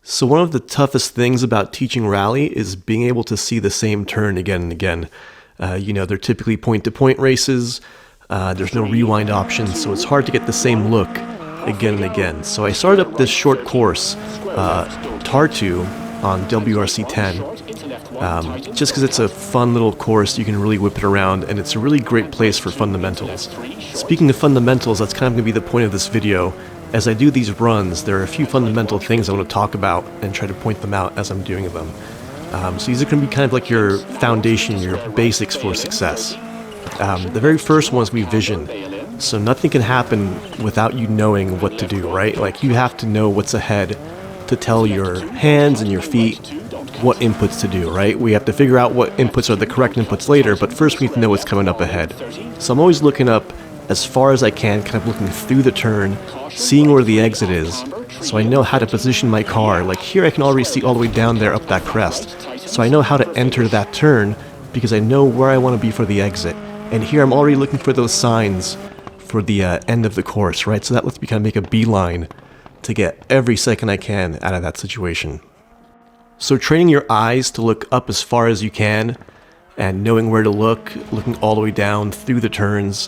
So one of the toughest things about teaching rally is being able to see the same turn again and again. They're typically point-to-point races. There's no rewind option, so it's hard to get the same look again and again. So I started up this short course, Tartu, on WRC 10, just because it's a fun little course. You can really whip it around, and it's a really great place for fundamentals. Speaking of fundamentals, that's kind of going to be the point of this video. As I do these runs, there are a few fundamental things I want to talk about and try to point them out as I'm doing them. So these are going to be kind of like your foundation, your basics for success. The very first one is we vision. So nothing can happen without you knowing what to do, right? Like you have to know what's ahead to tell your hands and your feet what inputs to do, right? We have to figure out what inputs are the correct inputs later, but first we need to know what's coming up ahead. So I'm always looking up as far as I can, kind of looking through the turn, seeing where the exit is, so I know how to position my car. Like here I can already see all the way down there up that crest, so I know how to enter that turn because I know where I want to be for the exit. And here I'm already looking for those signs for the end of the course, right? So that lets me kind of make a beeline to get every second I can out of that situation. So training your eyes to look up as far as you can and knowing where to look, looking all the way down through the turns,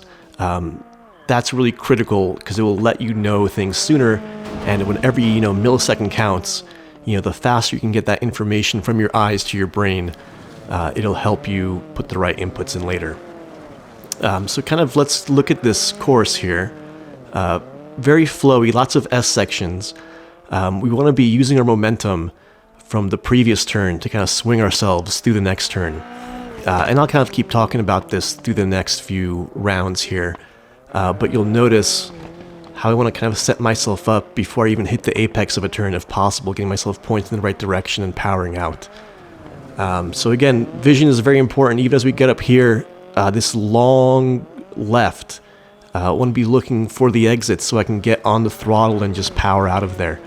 that's really critical because it will let you know things sooner, and when every millisecond counts, the faster you can get that information from your eyes to your brain, it'll help you put the right inputs in later. So kind of let's look at this course here. Very flowy, lots of S sections. We want to be using our momentum from the previous turn to kind of swing ourselves through the next turn. And I'll kind of keep talking about this through the next few rounds here. But you'll notice how I want to kind of set myself up before I even hit the apex of a turn if possible, getting myself pointed in the right direction and powering out. So again, vision is very important. Even as we get up here, this long left, I want to be looking for the exit so I can get on the throttle and just power out of there.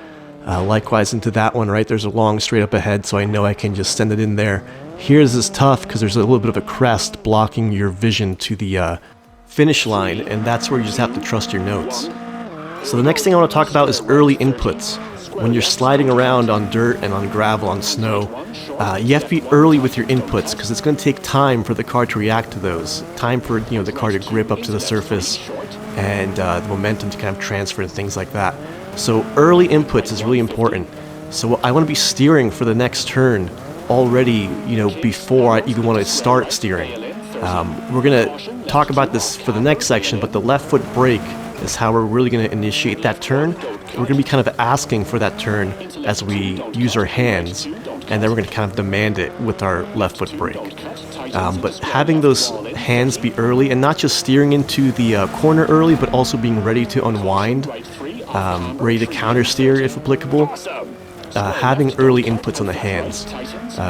Likewise into that one, right? There's a long straight up ahead, so I know I can just send it in there. Here's is tough because there's a little bit of a crest blocking your vision to the finish line, and that's where you just have to trust your notes. So the next thing I want to talk about is early inputs. When you're sliding around on dirt and on gravel, on snow, you have to be early with your inputs because it's going to take time for the car to react to those. Time for the car to grip up to the surface and the momentum to kind of transfer and things like that. So early inputs is really important. So I want to be steering for the next turn already, before I even want to start steering. We're going to talk about this for the next section, but the left foot brake is how we're really going to initiate that turn. We're going to be kind of asking for that turn as we use our hands, and then we're going to kind of demand it with our left foot brake. But having those hands be early, and not just steering into the corner early, but also being ready to unwind, ready to counter steer if applicable. Having early inputs on the hands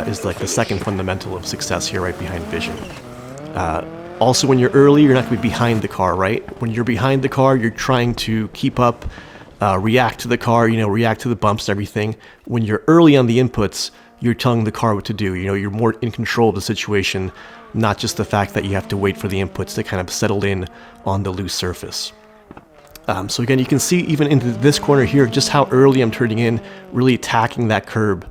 is like the second fundamental of success here, right behind vision. Also, when you're early, you're not going to be behind the car, right? When you're behind the car, you're trying to keep up, react to the car, react to the bumps and everything. When you're early on the inputs, you're telling the car what to do. You're more in control of the situation, not just the fact that you have to wait for the inputs to kind of settle in on the loose surface. So again, you can see even into this corner here, just how early I'm turning in, really attacking that curb.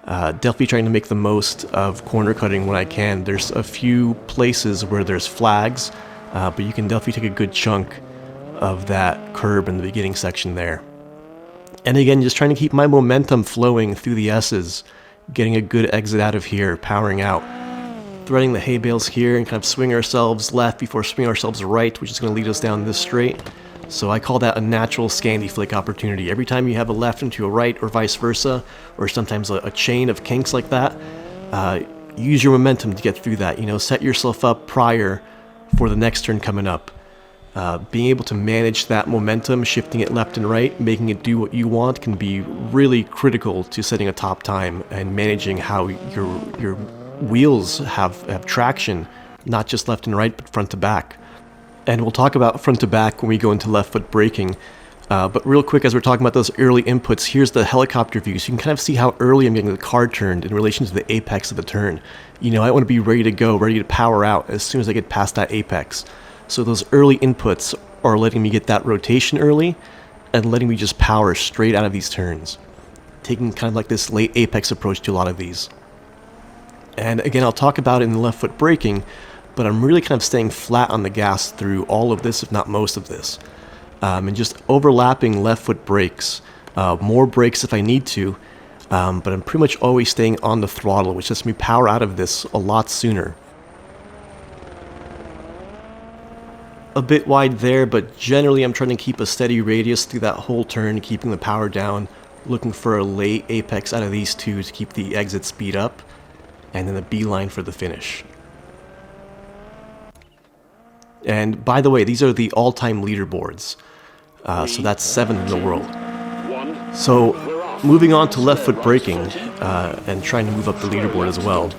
Definitely trying to make the most of corner cutting when I can. There's a few places where there's flags, but you can definitely take a good chunk of that curb in the beginning section there. And again, just trying to keep my momentum flowing through the S's, getting a good exit out of here, powering out. Threading the hay bales here and kind of swing ourselves left before swinging ourselves right, which is going to lead us down this straight. So I call that a natural Scandi flick opportunity. Every time you have a left into a right or vice versa, or sometimes a chain of kinks like that, use your momentum to get through that. Set yourself up prior for the next turn coming up. Being able to manage that momentum, shifting it left and right, making it do what you want can be really critical to setting a top time and managing how your wheels have traction, not just left and right, but front to back. And we'll talk about front to back when we go into left foot braking. But real quick, as we're talking about those early inputs, here's the helicopter view. So you can kind of see how early I'm getting the car turned in relation to the apex of the turn. I want to be ready to go, ready to power out as soon as I get past that apex. So those early inputs are letting me get that rotation early and letting me just power straight out of these turns. taking kind of like this late apex approach to a lot of these. And again, I'll talk about it in the left foot braking, but I'm really kind of staying flat on the gas through all of this, if not most of this. And just overlapping left foot brakes, more brakes if I need to, but I'm pretty much always staying on the throttle, which lets me power out of this a lot sooner. A bit wide there, but generally I'm trying to keep a steady radius through that whole turn, keeping the power down, looking for a late apex out of these two to keep the exit speed up, and then a beeline for the finish. And by the way, these are the all-time leaderboards, so that's 7th in the world. So moving on to left foot braking, and trying to move up the leaderboard as well.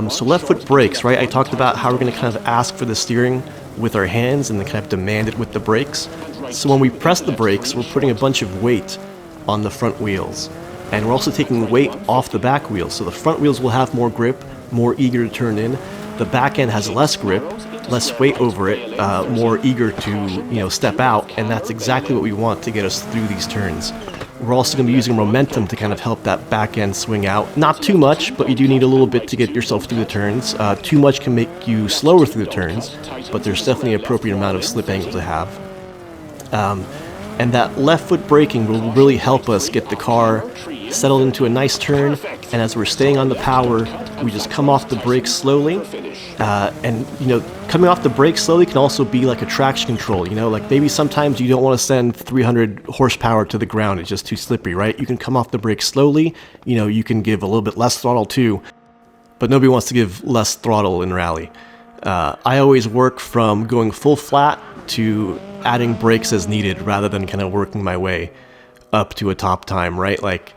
So left foot brakes, right? I talked about how we're going to kind of ask for the steering with our hands and then kind of demand it with the brakes. So when we press the brakes, we're putting a bunch of weight on the front wheels. And we're also taking weight off the back wheels. So the front wheels will have more grip, more eager to turn in. The back end has less grip, less weight over it, more eager to, step out. And that's exactly what we want to get us through these turns. We're also going to be using momentum to kind of help that back end swing out. Not too much, but you do need a little bit to get yourself through the turns. Too much can make you slower through the turns, but there's definitely an appropriate amount of slip angle to have. And that left foot braking will really help us get the car settled into a nice turn, and as we're staying on the power, we just come off the brakes slowly. Coming off the brakes slowly can also be like a traction control, like maybe sometimes you don't want to send 300 horsepower to the ground, it's just too slippery, right? You can come off the brakes slowly, you can give a little bit less throttle too, but nobody wants to give less throttle in rally. I always work from going full flat to adding brakes as needed rather than kind of working my way up to a top time, right? Like,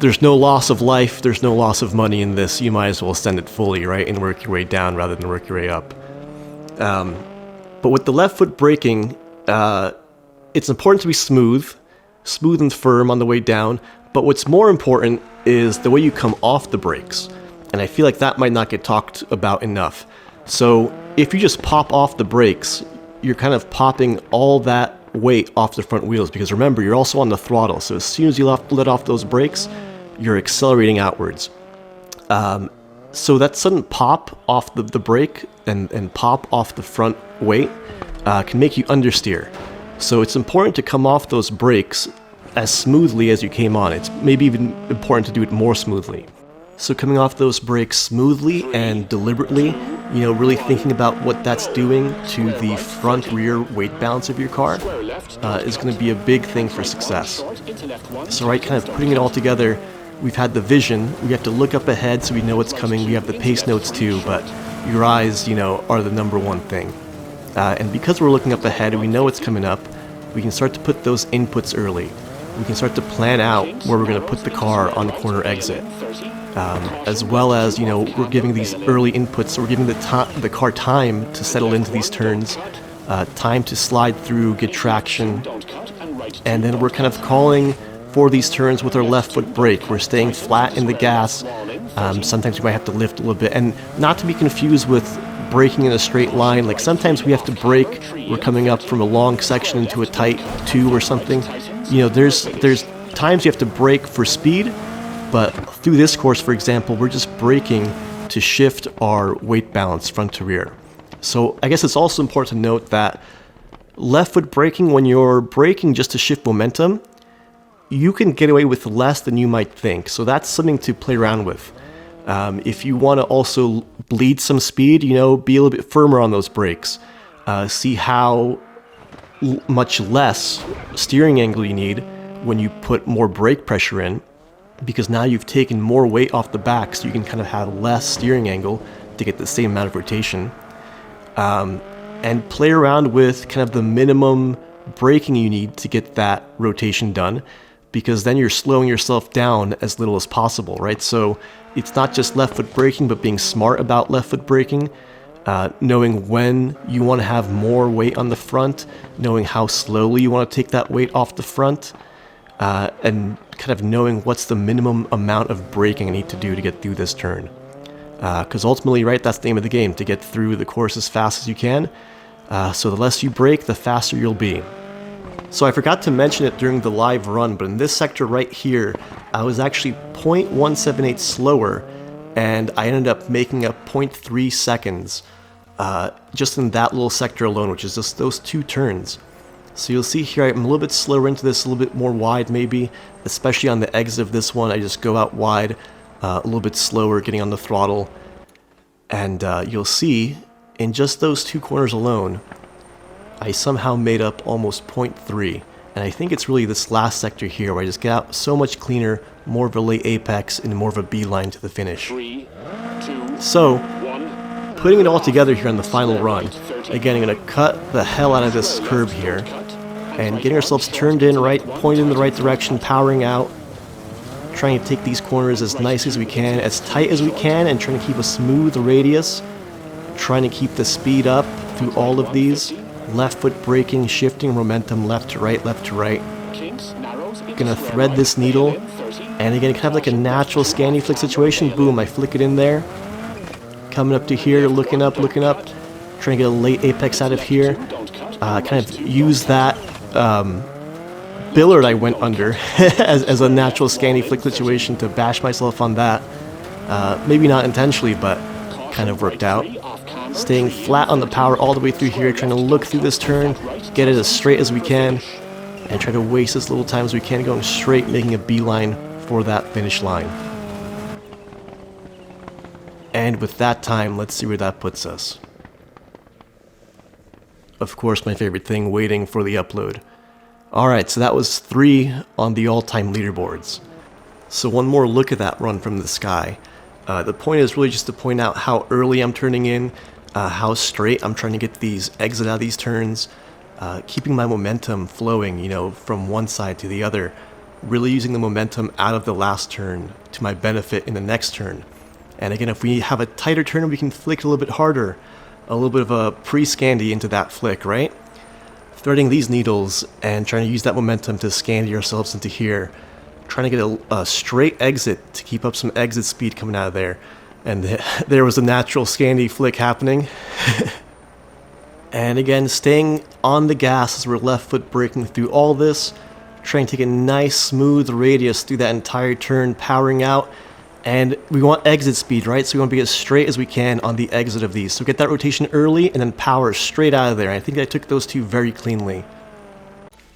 there's no loss of life, there's no loss of money in this. You might as well send it fully, right, and work your way down rather than work your way up. But with the left foot braking, it's important to be smooth and firm on the way down. But what's more important is the way you come off the brakes. And I feel like that might not get talked about enough. So if you just pop off the brakes, you're kind of popping all that weight off the front wheels, because remember, you're also on the throttle. So as soon as you let off those brakes, you're accelerating outwards. So that sudden pop off the brake and pop off the front weight can make you understeer. So it's important to come off those brakes as smoothly as you came on. It's maybe even important to do it more smoothly. So coming off those brakes smoothly and deliberately, really thinking about what that's doing to the front-rear weight balance of your car is going to be a big thing for success. So right, kind of putting it all together, we've had the vision, we have to look up ahead so we know what's coming, we have the pace notes too, but your eyes, are the number one thing. And because we're looking up ahead and we know what's coming up, we can start to put those inputs early. We can start to plan out where we're going to put the car on the corner exit. As well as, we're giving these early inputs, so we're giving the car time to settle into these turns, time to slide through, get traction, and then we're kind of calling for these turns with our left foot brake. We're staying flat in the gas. Sometimes we might have to lift a little bit, and not to be confused with braking in a straight line. Like sometimes we have to brake, we're coming up from a long section into a tight 2 or something. There's times you have to brake for speed, but through this course, for example, we're just braking to shift our weight balance front to rear. So I guess it's also important to note that left foot braking, when you're braking just to shift momentum, you can get away with less than you might think. So that's something to play around with. If you want to also bleed some speed, be a little bit firmer on those brakes. See how much less steering angle you need when you put more brake pressure in, because now you've taken more weight off the back, so you can kind of have less steering angle to get the same amount of rotation. And play around with kind of the minimum braking you need to get that rotation done, because then you're slowing yourself down as little as possible, right? So it's not just left foot braking, but being smart about left foot braking, knowing when you want to have more weight on the front, knowing how slowly you want to take that weight off the front, and kind of knowing what's the minimum amount of braking I need to do to get through this turn. Because ultimately, right, that's the aim of the game, to get through the course as fast as you can. So the less you brake, the faster you'll be. So I forgot to mention it during the live run, but in this sector right here, I was actually 0.178 slower, and I ended up making up 0.3 seconds just in that little sector alone, which is just those 2 turns. So you'll see here I'm a little bit slower into this, a little bit more wide maybe, especially on the exit of this one. I just go out wide, a little bit slower, getting on the throttle. And you'll see in just those 2 corners alone, I somehow made up almost 0.3. And I think it's really this last sector here where I just get out so much cleaner, more of a late apex, and more of a beeline to the finish. 3, 2, So, 1. putting it all together here on the final run, again, I'm going to cut the hell out of this curb here, and getting ourselves turned in right, pointed in the right direction, powering out, trying to take these corners as nice as we can, as tight as we can, and trying to keep a smooth radius, trying to keep the speed up through all of these. Left foot braking, shifting momentum left to right, left to right. Gonna thread this needle, and again, kind of like a natural scanny flick situation. Boom, I flick it in there. Coming up to here, looking up, trying to get a late apex out of here. Kind of use that billard I went under as a natural scanny flick situation to bash myself on that. Maybe not intentionally, but kind of worked out. Staying flat on the power all the way through here, trying to look through this turn, get it as straight as we can, and try to waste as little time as we can going straight, making a beeline for that finish line. And with that time, let's see where that puts us. Of course, my favorite thing, waiting for the upload. Alright, so that was 3 on the all-time leaderboards. So one more look at that run from the sky. The point is really just to point out how early I'm turning in, how straight I'm trying to get these exit out of these turns, keeping my momentum flowing, you know, from one side to the other, really using the momentum out of the last turn to my benefit in the next turn. And again, if we have a tighter turn, we can flick it a little bit harder, a little bit of a pre-scandy into that flick, right? Threading these needles and trying to use that momentum to scandy ourselves into here, trying to get a straight exit to keep up some exit speed coming out of there. And there was a natural scandy flick happening. And again, staying on the gas as we're left foot braking through all this, trying to take a nice smooth radius through that entire turn, powering out. And we want exit speed, right? So we want to be as straight as we can on the exit of these. So get that rotation early and then power straight out of there. And I think I took those 2 very cleanly.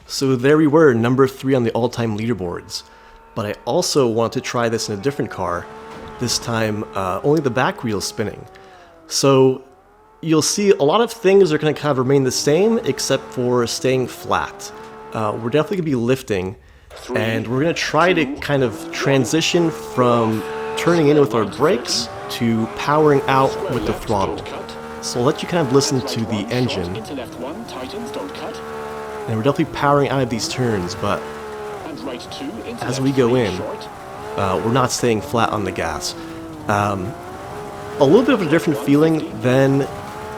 So there we were, number 3 on the all-time leaderboards. But I also wanted to try this in a different car. This time, only the back wheel spinning. So you'll see a lot of things are going to kind of remain the same, except for staying flat. We're definitely going to be lifting, and we're going to try to kind of transition from turning in with our brakes to powering out with the throttle. So I'll let you kind of listen to the engine. And we're definitely powering out of these turns, but as we go in, we're not staying flat on the gas. A little bit of a different feeling than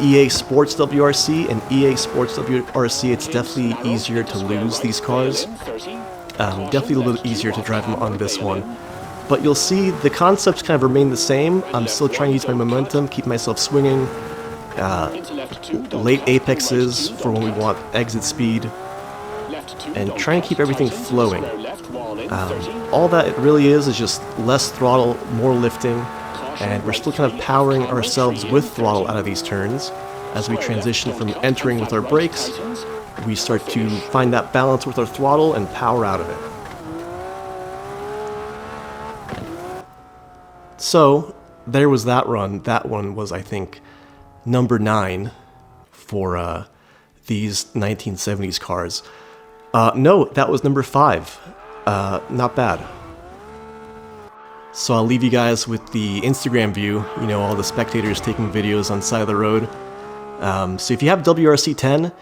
EA Sports WRC. And EA Sports WRC, it's definitely easier to lose these cars. Definitely a little bit easier to drive them on this one. But you'll see the concepts kind of remain the same. I'm still trying to use my momentum, keep myself swinging. Late apexes for when we want exit speed. And trying to keep everything flowing. All that it really is just less throttle, more lifting, and we're still kind of powering ourselves with throttle out of these turns. As we transition from entering with our brakes, we start to find that balance with our throttle and power out of it. So, there was that run. That one was, I think, number 9 for these 1970s cars. No, that was number 5. Not bad. So I'll leave you guys with the Instagram view, you know, all the spectators taking videos on the side of the road. So if you have WRC 10,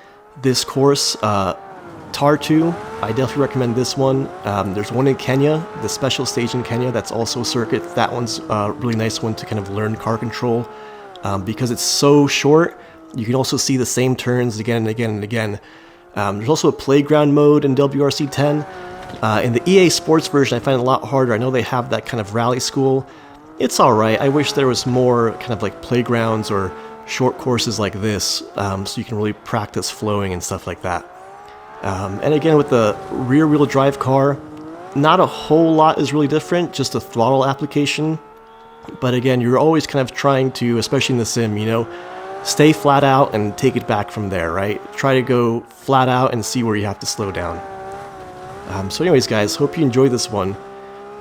this course, TAR 2, I definitely recommend this one. There's one in Kenya, the special stage in Kenya, that's also a circuit. That one's a really nice one to kind of learn car control. Because it's so short, you can also see the same turns again and again and again. There's also a playground mode in WRC 10. In the EA Sports version, I find it a lot harder. I know they have that kind of rally school. It's alright. I wish there was more kind of like playgrounds or short courses like this, so you can really practice flowing and stuff like that. And again, with the rear-wheel drive car, not a whole lot is really different, just a throttle application. But again, you're always kind of trying to, especially in the sim, stay flat out and take it back from there, right? Try to go flat out and see where you have to slow down. So anyways, guys, hope you enjoyed this one.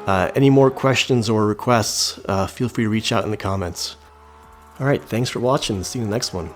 Any more questions or requests, feel free to reach out in the comments. Alright, thanks for watching. See you in the next one.